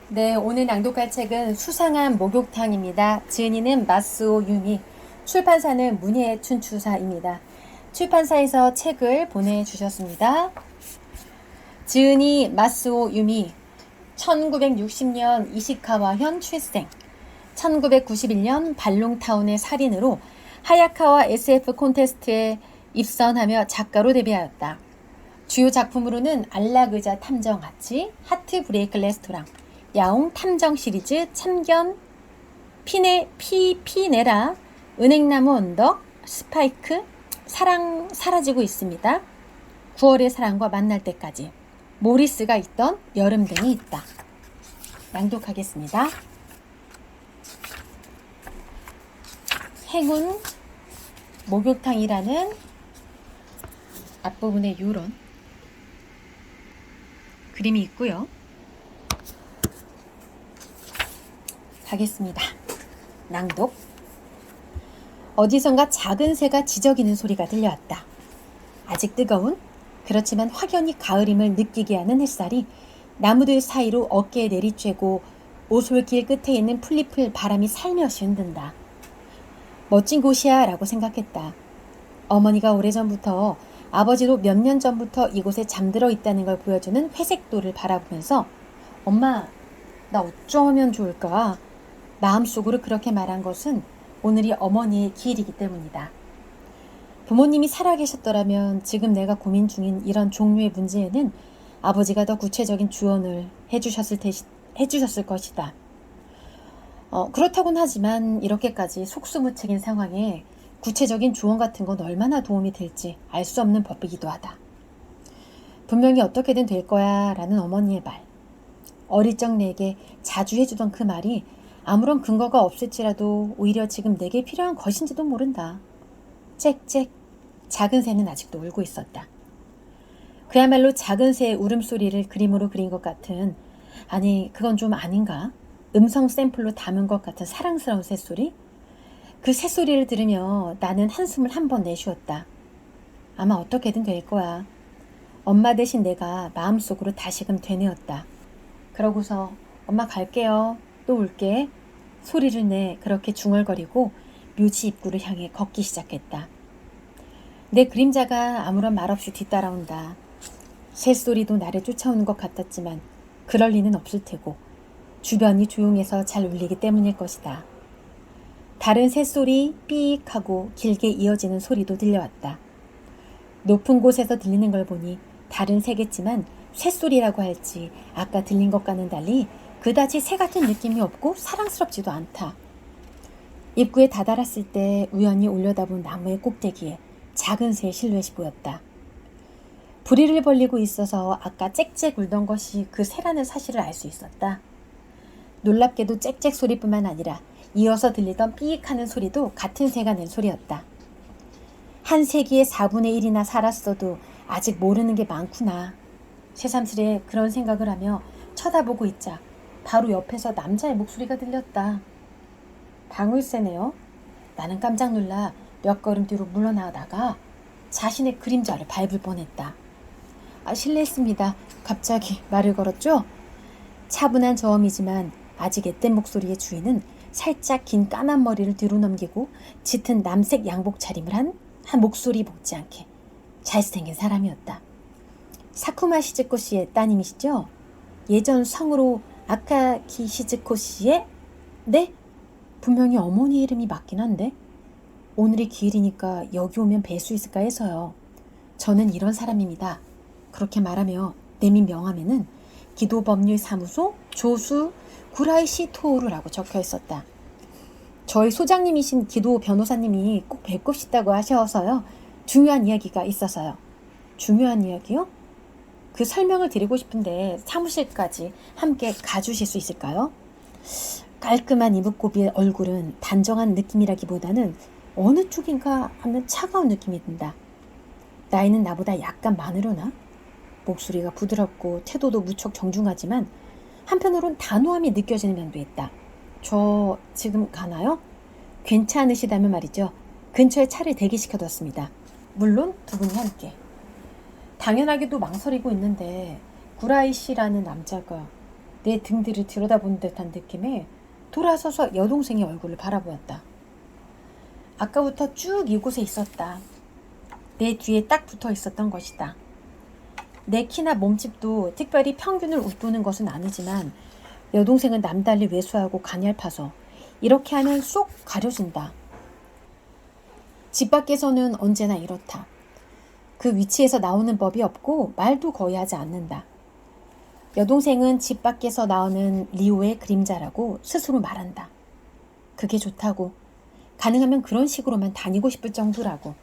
네, 오늘 낭독할 책은 수상한 목욕탕입니다. 지은이는 마스오 유미, 출판사는 문예 춘추사입니다. 출판사에서 책을 보내주셨습니다. 지은이 마스오 유미, 1960년 이시카와현 출생, 1991년 발롱타운의 살인으로 하야카와 SF 콘테스트에 입선하며 작가로 데뷔하였다. 주요 작품으로는 안락의자 탐정 아치, 하트 브레이크 레스토랑, 야옹 탐정 시리즈, 참견, 피네라, 은행나무 언덕, 스파이크, 사랑 사라지고 있습니다. 9월의 사랑과 만날 때까지, 모리스가 있던 여름 등이 있다. 낭독하겠습니다. 행운 목욕탕이라는 앞부분에 이런 그림이 있고요. 가겠습니다. 낭독. 어디선가 작은 새가 지저귀는 소리가 들려왔다. 아직 뜨거운, 그렇지만 확연히 가을임을 느끼게 하는 햇살이 나무들 사이로 어깨에 내리쬐고 오솔길 끝에 있는 풀잎을 바람이 살며시 흔든다. 멋진 곳이야 라고 생각했다. 어머니가 오래전부터, 아버지도 몇 년 전부터 이곳에 잠들어 있다는 걸 보여주는 회색돌을 바라보면서 엄마, 나 어쩌면 좋을까? 마음속으로 그렇게 말한 것은 오늘이 어머니의 기일이기 때문이다. 부모님이 살아계셨더라면 지금 내가 고민 중인 이런 종류의 문제에는 아버지가 더 구체적인 조언을 해주셨을 것이다. 그렇다고는 하지만 이렇게까지 속수무책인 상황에 구체적인 조언 같은 건 얼마나 도움이 될지 알 수 없는 법이기도 하다. 분명히 어떻게든 될 거야 라는 어머니의 말. 어릴 적 내게 자주 해주던 그 말이 아무런 근거가 없을지라도 오히려 지금 내게 필요한 것인지도 모른다. 짹짹. 작은 새는 아직도 울고 있었다. 그야말로 작은 새의 울음소리를 그림으로 그린 것 같은, 아니 그건 좀 아닌가? 음성 샘플로 담은 것 같은 사랑스러운 새소리? 그 새소리를 들으며 나는 한숨을 한 번 내쉬었다. 아마 어떻게든 될 거야. 엄마 대신 내가 마음속으로 다시금 되뇌었다. 그러고서 엄마 갈게요. 또 올게. 소리를 내 그렇게 중얼거리고 묘지 입구를 향해 걷기 시작했다. 내 그림자가 아무런 말 없이 뒤따라온다. 새소리도 나를 쫓아오는 것 같았지만 그럴 리는 없을 테고 주변이 조용해서 잘 울리기 때문일 것이다. 다른 새소리 삐익 하고 길게 이어지는 소리도 들려왔다. 높은 곳에서 들리는 걸 보니 다른 새겠지만 새소리라고 할지 아까 들린 것과는 달리 그다지 새 같은 느낌이 없고 사랑스럽지도 않다. 입구에 다다랐을 때 우연히 올려다본 나무의 꼭대기에 작은 새의 실루엣이 보였다. 부리를 벌리고 있어서 아까 짹짹 울던 것이 그 새라는 사실을 알 수 있었다. 놀랍게도 짹짹 소리뿐만 아니라 이어서 들리던 삐익 하는 소리도 같은 새가 낸 소리였다. 한 세기의 4분의 1이나 살았어도 아직 모르는 게 많구나. 새삼스레 그런 생각을 하며 쳐다보고 있자 바로 옆에서 남자의 목소리가 들렸다. 방울새네요. 나는 깜짝 놀라 몇 걸음 뒤로 물러나다가 자신의 그림자를 밟을 뻔했다. 실례했습니다. 갑자기 말을 걸었죠? 차분한 저음이지만 아직 앳된 목소리의 주인은 살짝 긴 까만 머리를 뒤로 넘기고 짙은 남색 양복 차림을 한 목소리 볶지 않게 잘생긴 사람이었다. 사쿠마 시즈코 씨의 따님이시죠? 예전 성으로 아카키 시즈코 씨의? 네? 분명히 어머니 이름이 맞긴 한데 오늘이 기일이니까 여기 오면 뵐 수 있을까 해서요. 저는 이런 사람입니다. 그렇게 말하며 내민 명함에는 기도법률사무소 조수 구라이시 토우루라고 적혀 있었다. 저희 소장님이신 기도 변호사님이 꼭 뵙고 싶다고 하셔서요. 중요한 이야기가 있어서요. 중요한 이야기요? 그 설명을 드리고 싶은데 사무실까지 함께 가주실 수 있을까요? 깔끔한 이목구비의 얼굴은 단정한 느낌이라기보다는 어느 쪽인가 하면 차가운 느낌이 든다. 나이는 나보다 약간 많으려나? 목소리가 부드럽고 태도도 무척 정중하지만 한편으론 단호함이 느껴지는 면도 있다. 저 지금 가나요? 괜찮으시다면 말이죠. 근처에 차를 대기시켜뒀습니다. 물론 두 분이 함께. 당연하게도 망설이고 있는데 구라이 씨라는 남자가 내 등 뒤를 들여다보는 듯한 느낌에 돌아서서 여동생의 얼굴을 바라보았다. 아까부터 쭉 이곳에 있었다. 내 뒤에 딱 붙어 있었던 것이다. 내 키나 몸집도 특별히 평균을 웃도는 것은 아니지만 여동생은 남달리 왜소하고 가냘파서 이렇게 하면 쏙 가려진다. 집 밖에서는 언제나 이렇다. 그 위치에서 나오는 법이 없고 말도 거의 하지 않는다. 여동생은 집 밖에서 나오는 리오의 그림자라고 스스로 말한다. 그게 좋다고. 가능하면 그런 식으로만 다니고 싶을 정도라고.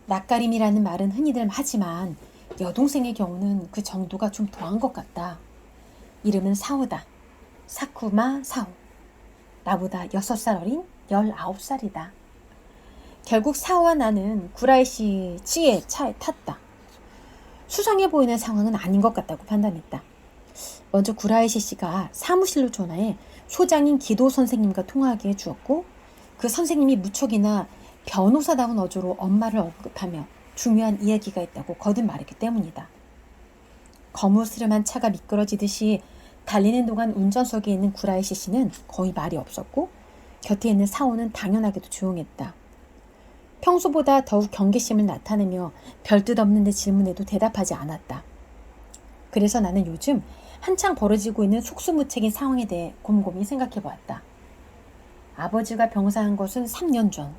낯가림이라는 말은 흔히들 하지만 여동생의 경우는 그 정도가 좀 더한 것 같다. 이름은 사오다. 사쿠마 사오. 나보다 6살 어린 19살이다. 결국 사오와 나는 구라이시 치의 차에 탔다. 수상해 보이는 상황은 아닌 것 같다고 판단했다. 먼저 구라이시 씨가 사무실로 전화해 소장인 기도 선생님과 통화하게 해주었고 그 선생님이 무척이나 변호사다운 어조로 엄마를 언급하며 중요한 이야기가 있다고 거듭 말했기 때문이다. 거무스름한 차가 미끄러지듯이 달리는 동안 운전석에 있는 구라이시 씨는 거의 말이 없었고 곁에 있는 사오는 당연하게도 조용했다. 평소보다 더욱 경계심을 나타내며 별뜻 없는 내 질문에도 대답하지 않았다. 그래서 나는 요즘 한창 벌어지고 있는 속수무책인 상황에 대해 곰곰이 생각해 보았다. 아버지가 병사한 것은 3년 전.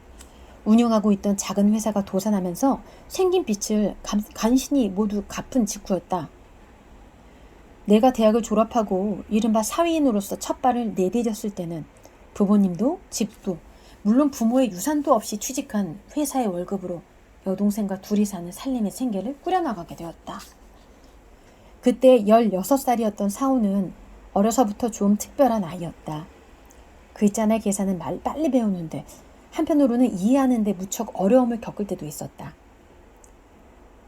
운영하고 있던 작은 회사가 도산하면서 생긴 빚을 간신히 모두 갚은 직후였다. 내가 대학을 졸업하고 이른바 사회인으로서 첫 발을 내디뎠을 때는 부모님도 집도 물론 부모의 유산도 없이 취직한 회사의 월급으로 여동생과 둘이 사는 살림의 생계를 꾸려나가게 되었다. 그때 16살이었던 사오는 어려서부터 좀 특별한 아이였다. 글자나 계산은 말 빨리 배우는데 한편으로는 이해하는 데 무척 어려움을 겪을 때도 있었다.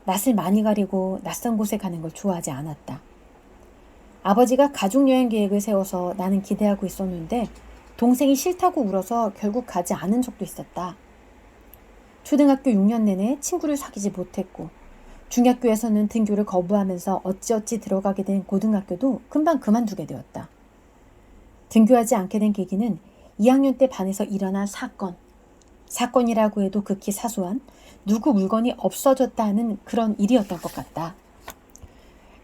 낯을 많이 가리고 낯선 곳에 가는 걸 좋아하지 않았다. 아버지가 가족여행 계획을 세워서 나는 기대하고 있었는데 동생이 싫다고 울어서 결국 가지 않은 적도 있었다. 초등학교 6년 내내 친구를 사귀지 못했고 중학교에서는 등교를 거부하면서 어찌어찌 들어가게 된 고등학교도 금방 그만두게 되었다. 등교하지 않게 된 계기는 2학년 때 반에서 일어난 사건이라고 해도 극히 사소한 누구 물건이 없어졌다 하는 그런 일이었던 것 같다.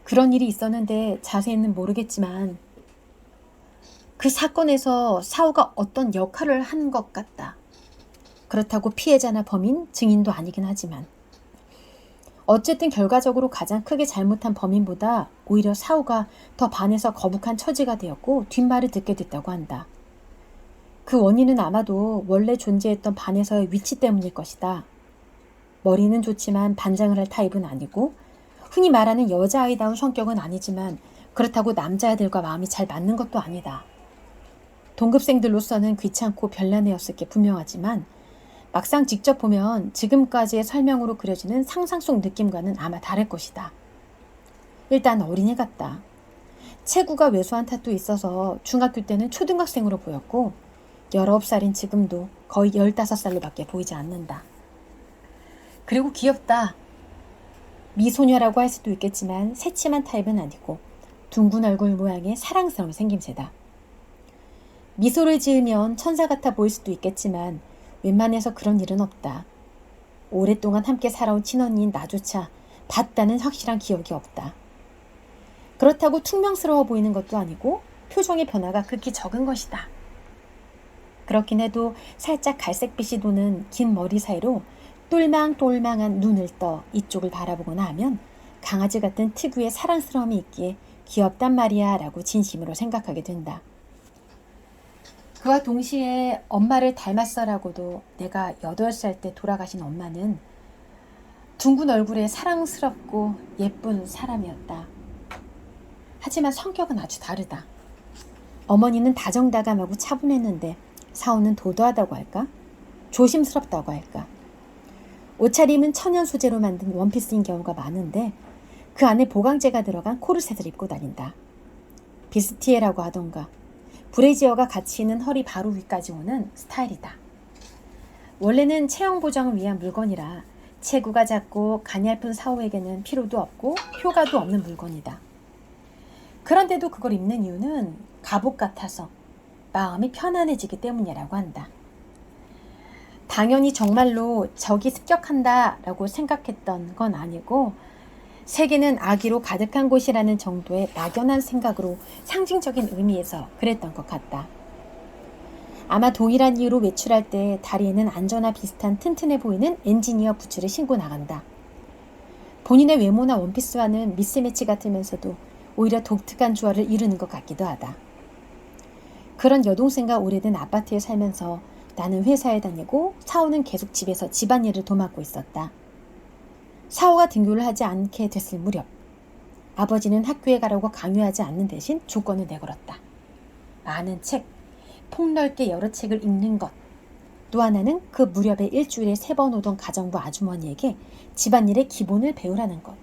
그런 일이 있었는데 자세히는 모르겠지만 그 사건에서 사오가 어떤 역할을 한 것 같다. 그렇다고 피해자나 범인, 증인도 아니긴 하지만 어쨌든 결과적으로 가장 크게 잘못한 범인보다 오히려 사오가 더 반해서 거북한 처지가 되었고 뒷말을 듣게 됐다고 한다. 그 원인은 아마도 원래 존재했던 반에서의 위치 때문일 것이다. 머리는 좋지만 반장을 할 타입은 아니고 흔히 말하는 여자아이다운 성격은 아니지만 그렇다고 남자애들과 마음이 잘 맞는 것도 아니다. 동급생들로서는 귀찮고 별난 애였을 게 분명하지만 막상 직접 보면 지금까지의 설명으로 그려지는 상상 속 느낌과는 아마 다를 것이다. 일단 어린애 같다. 체구가 왜소한 탓도 있어서 중학교 때는 초등학생으로 보였고 19살인 지금도 거의 15살로밖에 보이지 않는다. 그리고 귀엽다. 미소녀라고 할 수도 있겠지만 새침한 타입은 아니고 둥근 얼굴 모양의 사랑스러운 생김새다. 미소를 지으면 천사 같아 보일 수도 있겠지만 웬만해서 그런 일은 없다. 오랫동안 함께 살아온 친언니인 나조차 봤다는 확실한 기억이 없다. 그렇다고 퉁명스러워 보이는 것도 아니고 표정의 변화가 극히 적은 것이다. 그렇긴 해도 살짝 갈색빛이 도는 긴 머리 사이로 똘망똘망한 눈을 떠 이쪽을 바라보거나 하면 강아지 같은 특유의 사랑스러움이 있기에 귀엽단 말이야 라고 진심으로 생각하게 된다. 그와 동시에 엄마를 닮았어라고도 내가 8살 때 돌아가신 엄마는 둥근 얼굴에 사랑스럽고 예쁜 사람이었다. 하지만 성격은 아주 다르다. 어머니는 다정다감하고 차분했는데 사오는 도도하다고 할까? 조심스럽다고 할까? 옷차림은 천연 소재로 만든 원피스인 경우가 많은데 그 안에 보강재가 들어간 코르셋을 입고 다닌다. 비스티에라고 하던가 브래지어가 같이 있는 허리 바로 위까지 오는 스타일이다. 원래는 체형 보정을 위한 물건이라 체구가 작고 가냘픈 사오에게는 필요도 없고 효과도 없는 물건이다. 그런데도 그걸 입는 이유는 갑옷 같아서 마음이 편안해지기 때문이라고 한다. 당연히 정말로 적이 습격한다라고 생각했던 건 아니고 세계는 악의로 가득한 곳이라는 정도의 막연한 생각으로 상징적인 의미에서 그랬던 것 같다. 아마 동일한 이유로 외출할 때 다리에는 안전화 비슷한 튼튼해 보이는 엔지니어 부츠를 신고 나간다. 본인의 외모나 원피스와는 미스매치 같으면서도 오히려 독특한 조화를 이루는 것 같기도 하다. 그런 여동생과 오래된 아파트에 살면서 나는 회사에 다니고 사오는 계속 집에서 집안일을 도맡고 있었다. 사오가 등교를 하지 않게 됐을 무렵 아버지는 학교에 가라고 강요하지 않는 대신 조건을 내걸었다. 많은 책, 폭넓게 여러 책을 읽는 것. 또 하나는 그 무렵에 일주일에 3번 오던 가정부 아주머니에게 집안일의 기본을 배우라는 것.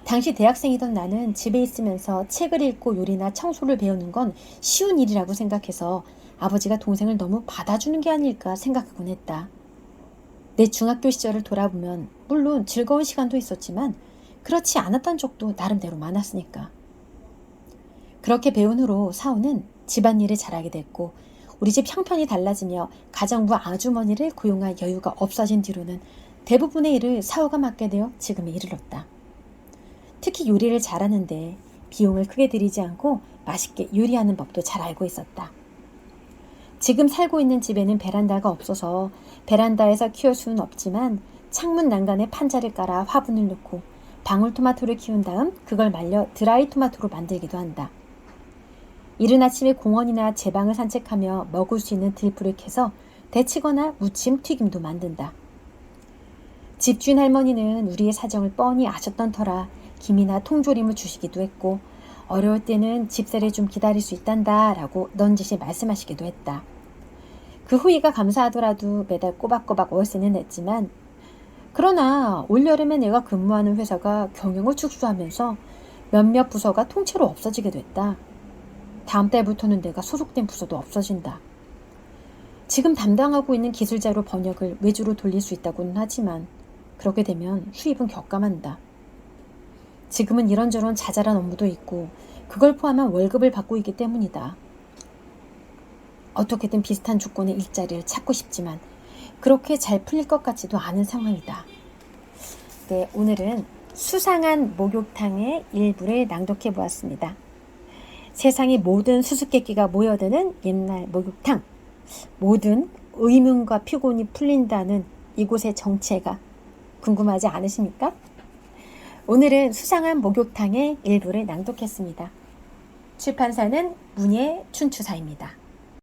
당시 대학생이던 나는 집에 있으면서 책을 읽고 요리나 청소를 배우는 건 쉬운 일이라고 생각해서 아버지가 동생을 너무 받아주는 게 아닐까 생각하곤 했다. 내 중학교 시절을 돌아보면 물론 즐거운 시간도 있었지만 그렇지 않았던 적도 나름대로 많았으니까. 그렇게 배운 후로 사오는 집안일을 잘하게 됐고 우리 집 형편이 달라지며 가정부 아주머니를 고용할 여유가 없어진 뒤로는 대부분의 일을 사오가 맡게 되어 지금에 이르렀다. 특히 요리를 잘하는데 비용을 크게 들이지 않고 맛있게 요리하는 법도 잘 알고 있었다. 지금 살고 있는 집에는 베란다가 없어서 베란다에서 키울 수는 없지만 창문 난간에 판자를 깔아 화분을 넣고 방울토마토를 키운 다음 그걸 말려 드라이 토마토로 만들기도 한다. 이른 아침에 공원이나 제 방을 산책하며 먹을 수 있는 들풀을 캐서 데치거나 무침, 튀김도 만든다. 집주인 할머니는 우리의 사정을 뻔히 아셨던 터라 김이나 통조림을 주시기도 했고 어려울 때는 집세를 좀 기다릴 수 있단다 라고 넌지시 말씀하시기도 했다. 그 후이가 감사하더라도 매달 꼬박꼬박 월세는 냈지만 그러나 올여름에 내가 근무하는 회사가 경영을 축소하면서 몇몇 부서가 통째로 없어지게 됐다. 다음 달부터는 내가 소속된 부서도 없어진다. 지금 담당하고 있는 기술자료 번역을 외주로 돌릴 수 있다고는 하지만 그렇게 되면 수입은 격감한다. 지금은 이런저런 자잘한 업무도 있고 그걸 포함한 월급을 받고 있기 때문이다. 어떻게든 비슷한 조건의 일자리를 찾고 싶지만 그렇게 잘 풀릴 것 같지도 않은 상황이다. 네, 오늘은 수상한 목욕탕의 일부를 낭독해 보았습니다. 세상의 모든 수수께끼가 모여드는 옛날 목욕탕. 모든 의문과 피곤이 풀린다는 이곳의 정체가 궁금하지 않으십니까? 오늘은 수상한 목욕탕의 일부를 낭독했습니다. 출판사는 문예 춘추사입니다.